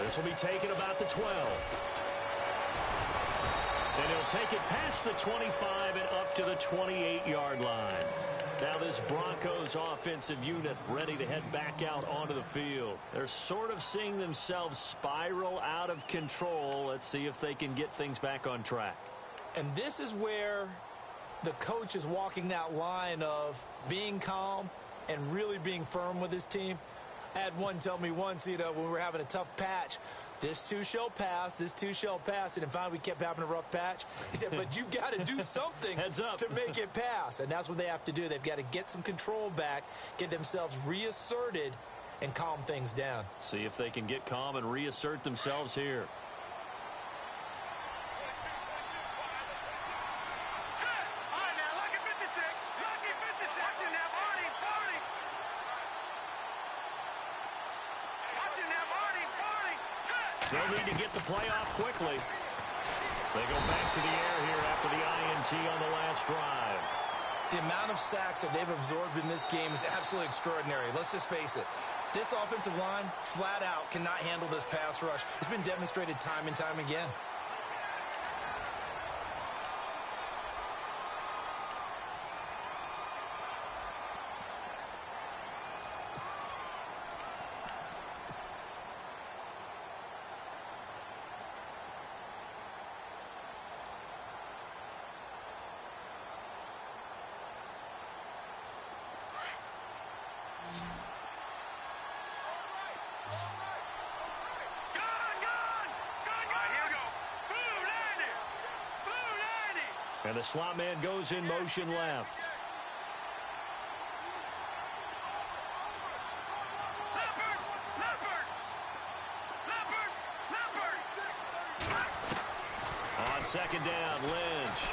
This will be taken about the 12. And he'll take it past the 25 and up to the 28-yard line. Now this Broncos offensive unit ready to head back out onto the field. They're sort of seeing themselves spiral out of control. Let's see if they can get things back on track. And this is where the coach is walking that line of being calm and really being firm with his team. I had one tell me once, when we were having a tough patch, this too shall pass, this too shall pass. And then finally we kept having a rough patch. He said, but you've got to do something Heads up. to make it pass. And that's what they have to do. They've got to get some control back, get themselves reasserted, and calm things down. See if they can get calm and reassert themselves here. They'll need to get the play off quickly. They go back to the air here after the INT on the last drive. The amount of sacks that they've absorbed in this game is absolutely extraordinary. Let's just face it. This offensive line, flat out, cannot handle this pass rush. It's been demonstrated time and time again. And the slot man goes in motion left. On second down, Lynch.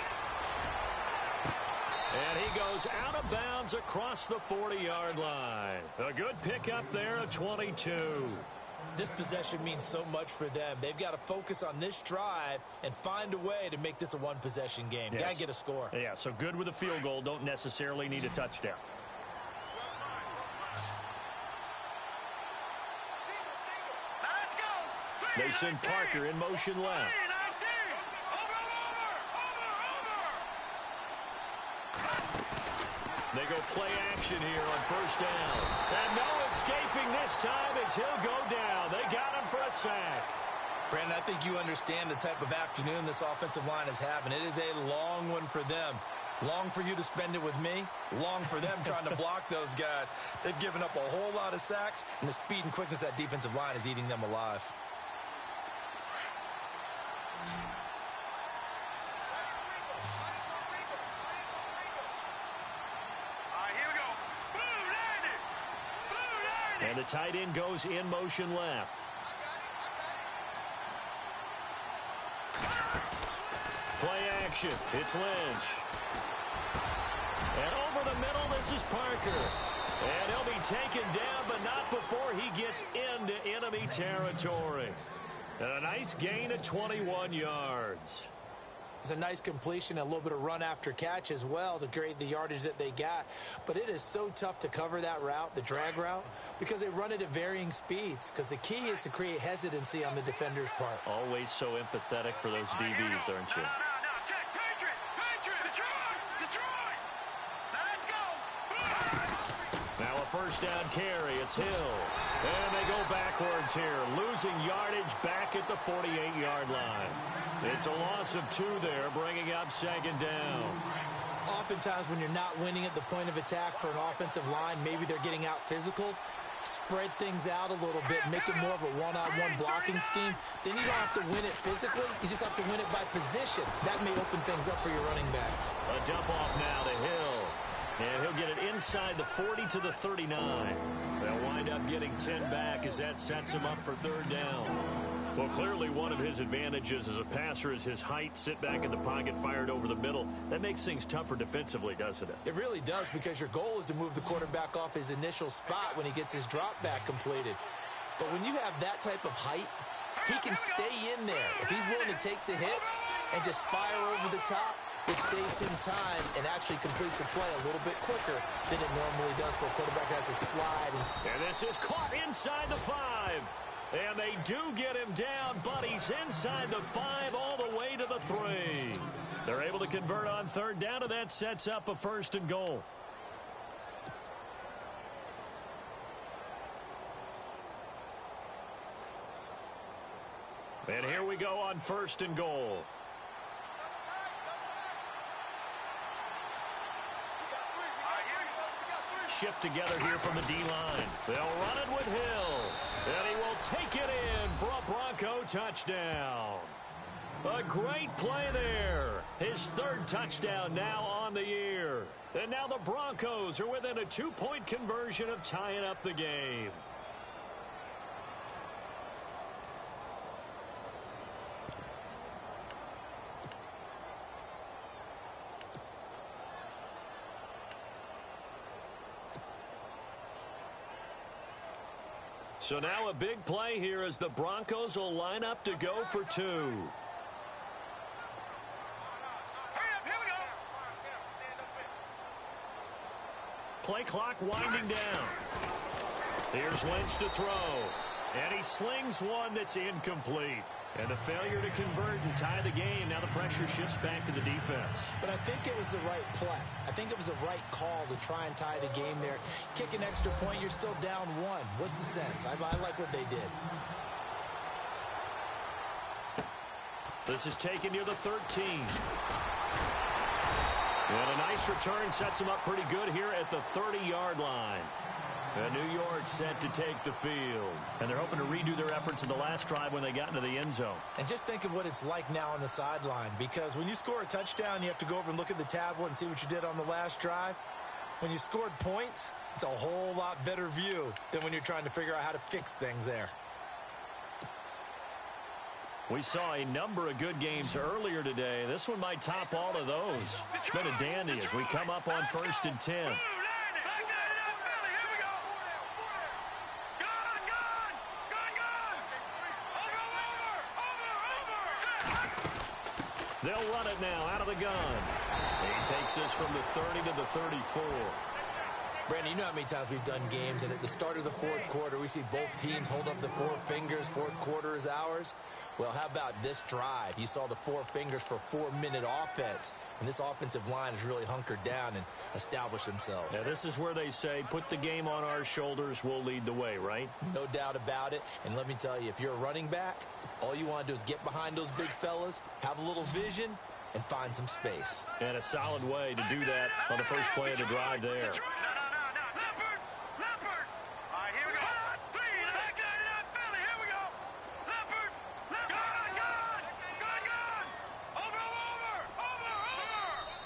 And he goes out of bounds across the 40-yard line. A good pickup there at 22. This possession means so much for them. They've got to focus on this drive and find a way to make this a one-possession game. Yes. Got to get a score. Yeah, so good with a field goal. Don't necessarily need a touchdown. They send Parker in motion left. They go play action here on first down. And no escaping this time as he'll go down. They got him for a sack. Brandon, I think you understand the type of afternoon this offensive line is having. It is a long one for them. Long for you to spend it with me. Long for them trying to block those guys. They've given up a whole lot of sacks, and the speed and quickness of that defensive line is eating them alive. And the tight end goes in motion left. Play action. It's Lynch. And over the middle, this is Parker. And he'll be taken down, but not before he gets into enemy territory. And a nice gain of 21 yards. It's a nice completion, a little bit of run after catch as well to create the yardage that they got. But it is so tough to cover that route, the drag route, because they run it at varying speeds. Because the key is to create hesitancy on the defender's part. Always so empathetic for those DBs, aren't you? No, check. Patriot, Detroit. Now let's go. Now a first down carry. It's Hill. And they go backwards here, losing yardage back at the 48-yard line. It's a loss of 2 there, bringing up second down. Oftentimes when you're not winning at the point of attack for an offensive line, maybe they're getting out physical, spread things out a little bit, make it more of a one-on-one blocking scheme. Then you don't have to win it physically. You just have to win it by position. That may open things up for your running backs. A dump off now to Hill. And he'll get it inside the 40 to the 39. They'll wind up getting 10 back as that sets him up for third down. Well, clearly one of his advantages as a passer is his height. Sit back in the pocket, fired over the middle. That makes things tougher defensively, doesn't it? It really does, because your goal is to move the quarterback off his initial spot when he gets his drop back completed. But when you have that type of height, he can stay in there. If he's willing to take the hits and just fire over the top, which saves him time and actually completes a play a little bit quicker than it normally does for a quarterback that has to slide. And this is caught inside the 5. And they do get him down, but he's inside the 5 all the way to the 3. They're able to convert on third down, and that sets up a first and goal. And here we go on first and goal. Shift together here from the D-line. They'll run it with Hill. And he will take it in for a Bronco touchdown. A great play there. His 3rd touchdown now on the year. And now the Broncos are within a 2-point conversion of tying up the game. So now a big play here as the Broncos will line up to go for 2. Play clock winding down. Here's Lynch to throw. And he slings one that's incomplete. And a failure to convert and tie the game. Now the pressure shifts back to the defense. But I think it was the right play. I think it was the right call to try and tie the game there. Kick an extra point, you're still down 1. What's the sense? I like what they did. This is taken near the 13. And a nice return sets them up pretty good here at the 30-yard line. And New York set to take the field. And they're hoping to redo their efforts in the last drive when they got into the end zone. And just think of what it's like now on the sideline. Because when you score a touchdown, you have to go over and look at the tablet and see what you did on the last drive. When you scored points, it's a whole lot better view than when you're trying to figure out how to fix things there. We saw a number of good games earlier today. This one might top all of those. It's been a dandy as we come up on 1st and 10. They'll run it now out of the gun. He takes this from the 30 to the 34. Brandon, you know how many times we've done games, and at the start of the 4th quarter, we see both teams hold up the 4 fingers, 4th quarter is ours. Well, how about this drive? You saw the 4 fingers for 4-minute offense, and this offensive line has really hunkered down and established themselves. Yeah, this is where they say, put the game on our shoulders, we'll lead the way, right? No doubt about it, and let me tell you, if you're a running back, all you want to do is get behind those big fellas, have a little vision, and find some space. And a solid way to do that on the first play of the drive there.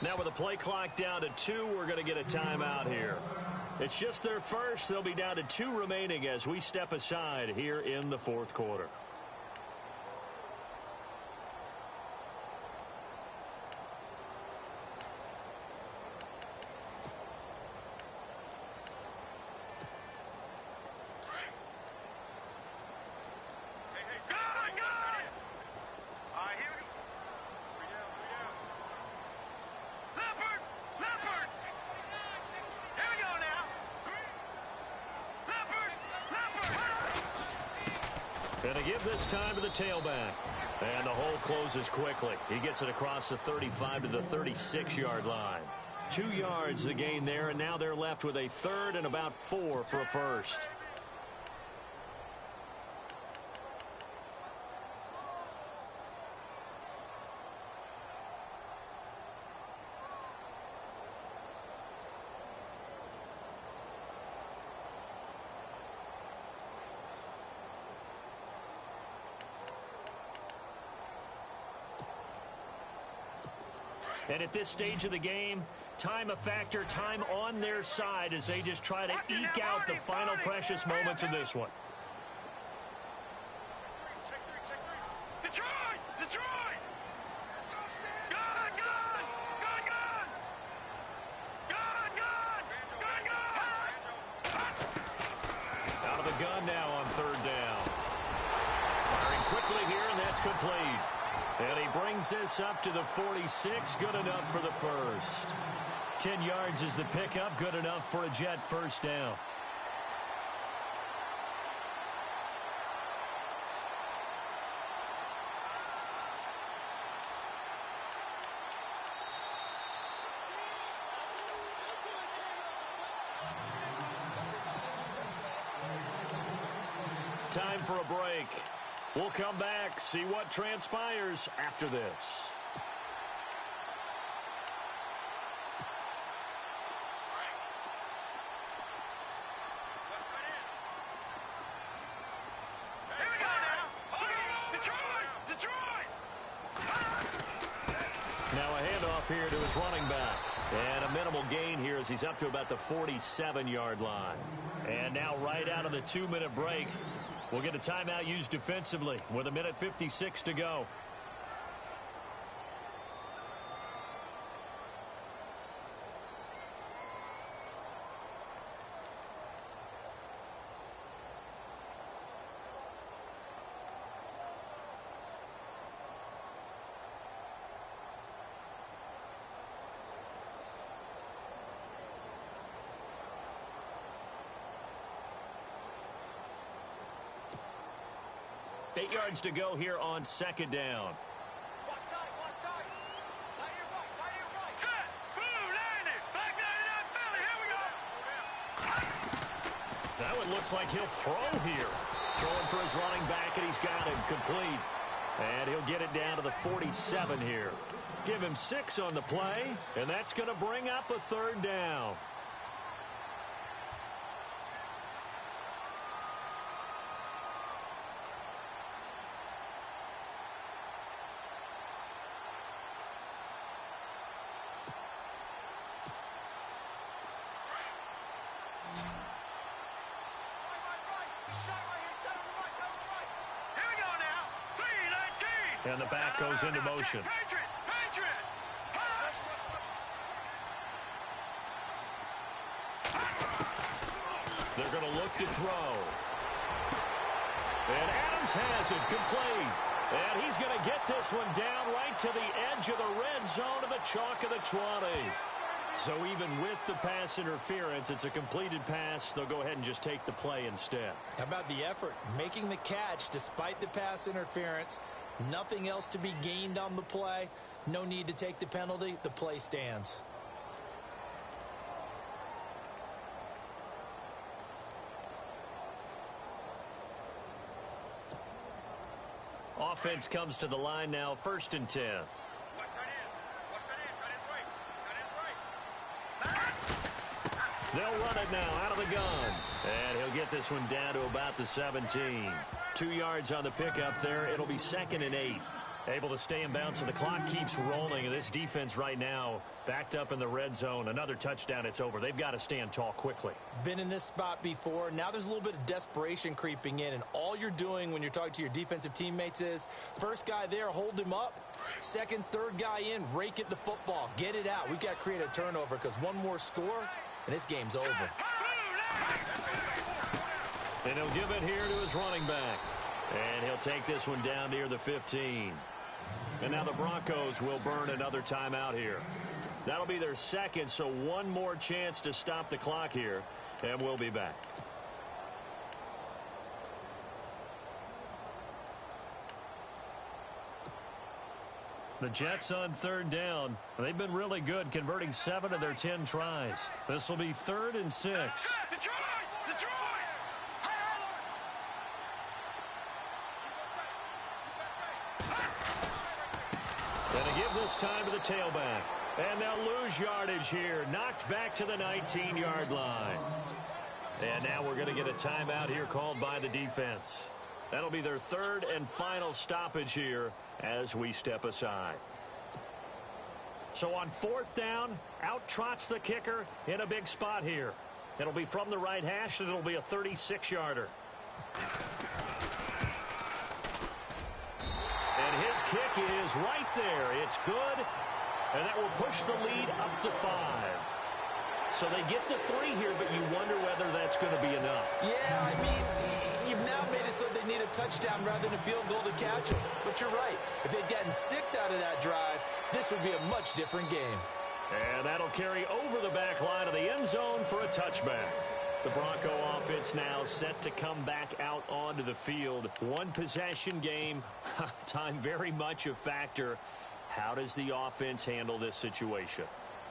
Now with the play clock down to 2, we're going to get a timeout here. It's just their first. They'll be down to 2 remaining as we step aside here in the fourth quarter. Going to give this time to the tailback. And the hole closes quickly. He gets it across the 35 to the 36-yard line. 2 yards the gain there, and now they're left with a third and about 4 for a first. And at this stage of the game, time a factor, time on their side as they just try to eke out the final precious moments of this one. Detroit! Detroit! Gun! Gun! Gun! Gun! Gun! Gun! Gun! Gun! Out of the gun now on third down. Firing quickly here, and that's complete. And he brings this up to the 46. Good enough for the first. 10 yards is the pickup. Good enough for a Jet first down. Time for a break. We'll come back, see what transpires after this. Here we go now! Detroit! Detroit! Now a handoff here to his running back. And a minimal gain here as he's up to about the 47-yard line. And now right out of the 2-minute break, we'll get a timeout used defensively with 1:56 to go. Eight yards to go here on second down. Set! Blue landed! Back 99 Philly! Here we go! That one looks like he'll throw here. Throwing for his running back, and he's got him complete. And he'll get it down to the 47 here. Give him 6 on the play, and that's going to bring up a third down. And the back goes into motion. Patriot! Patriot! They're going to look to throw. And Adams has it complete. And he's going to get this one down right to the edge of the red zone of the chalk of the 20. So even with the pass interference, it's a completed pass. They'll go ahead and just take the play instead. How about the effort? Making the catch despite the pass interference. Nothing else to be gained on the play. No need to take the penalty. The play stands. Offense comes to the line now, 1st and 10. They'll run it now out of the gun. And he'll get this one down to about the 17. 2 yards on the pickup there. It'll be 2nd and 8. Able to stay in bounds, so the clock keeps rolling. And this defense right now backed up in the red zone. Another touchdown, it's over. They've got to stand tall quickly. Been in this spot before. Now there's a little bit of desperation creeping in, and all you're doing when you're talking to your defensive teammates is, first guy there, hold him up. Second, third guy in, rake at the football. Get it out. We've got to create a turnover because one more score, and this game's over. And he'll give it here to his running back. And he'll take this one down near the 15. And now the Broncos will burn another timeout here. That'll be their second, so one more chance to stop the clock here, and we'll be back. The Jets on third down. They've been really good, converting 7 of their 10 tries. This will be 3rd and 6. Detroit! Gonna give this time to the tailback. And they'll lose yardage here. Knocked back to the 19-yard line. And now we're going to get a timeout here called by the defense. That'll be their 3rd and final stoppage here as we step aside. So on 4th down, out trots the kicker in a big spot here. It'll be from the right hash, and it'll be a 36-yarder. And his kick is right there. It's good, and that will push the lead up to 5. So they get the 3 here, but you wonder whether that's going to be enough. Yeah, I mean, you've now made it so they need a touchdown rather than a field goal to catch them. But you're right. If they'd gotten 6 out of that drive, this would be a much different game. And that'll carry over the back line of the end zone for a touchback. The Bronco offense now set to come back out onto the field. One possession game, time very much a factor. How does the offense handle this situation?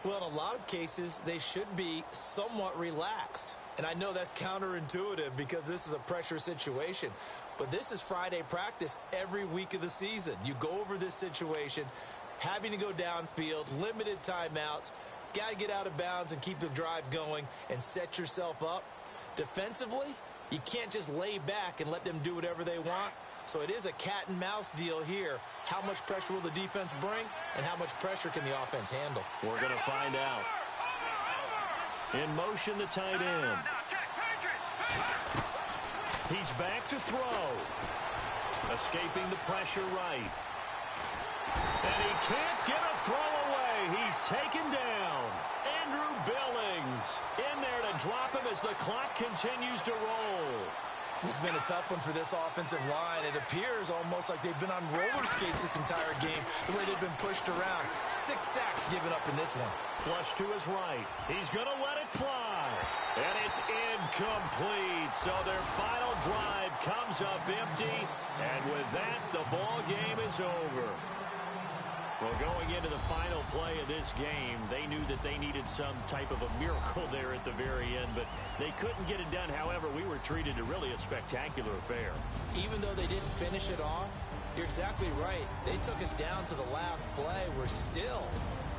Well, in a lot of cases, they should be somewhat relaxed. And I know that's counterintuitive because this is a pressure situation. But this is Friday practice every week of the season. You go over this situation, having to go downfield, limited timeouts, got to get out of bounds and keep the drive going and set yourself up. Defensively, you can't just lay back and let them do whatever they want. So it is a cat and mouse deal here. How much pressure will the defense bring, and how much pressure can the offense handle? We're going to find out. In motion, the tight end. He's back to throw. Escaping the pressure right. And he can't get a throw away. He's taken down. Andrew Billings in there to drop him as the clock continues to roll. This has been a tough one for this offensive line. It appears almost like they've been on roller skates this entire game, the way they've been pushed around. 6 sacks given up in this one. Flush to his right. He's going to let it fly. And it's incomplete. So their final drive comes up empty. And with that, the ball game is over. Well, going into the final play of this game, they knew that they needed some type of a miracle there at the very end, but they couldn't get it done. However, we were treated to really a spectacular affair. Even though they didn't finish it off, you're exactly right. They took us down to the last play. We're still,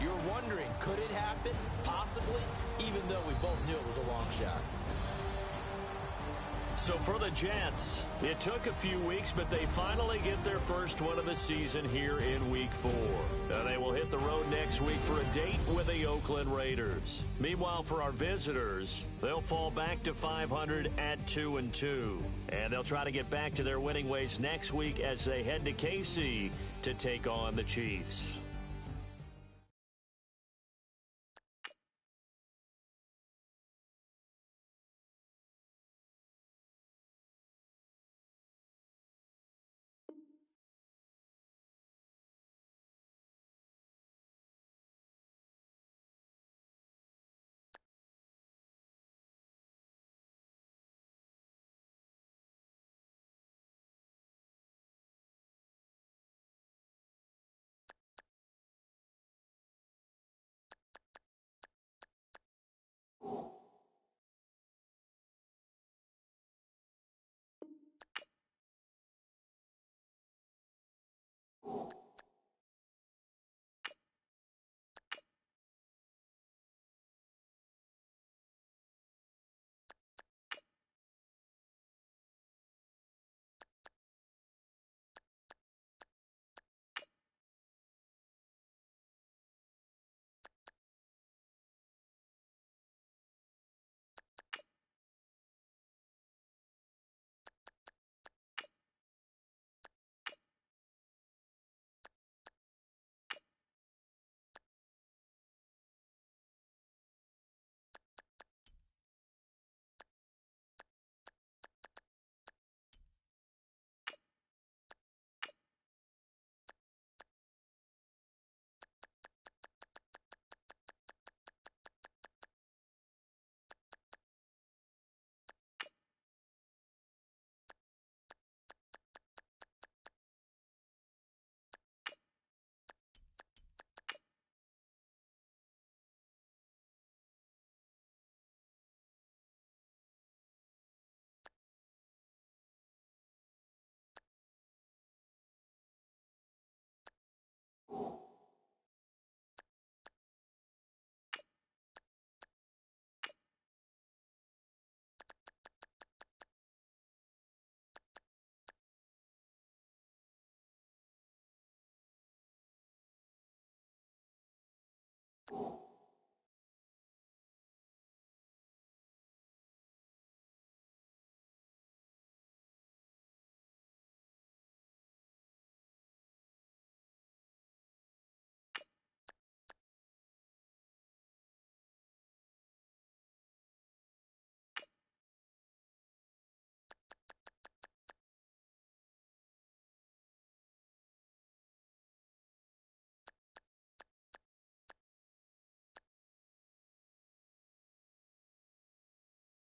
you're wondering, could it happen? Possibly, even though we both knew it was a long shot. So for the Jets, it took a few weeks, but they finally get their first one of the season here in Week 4. Now they will hit the road next week for a date with the Oakland Raiders. Meanwhile, for our visitors, they'll fall back to 500 at 2-2. And they'll try to get back to their winning ways next week as they head to KC to take on the Chiefs.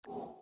you.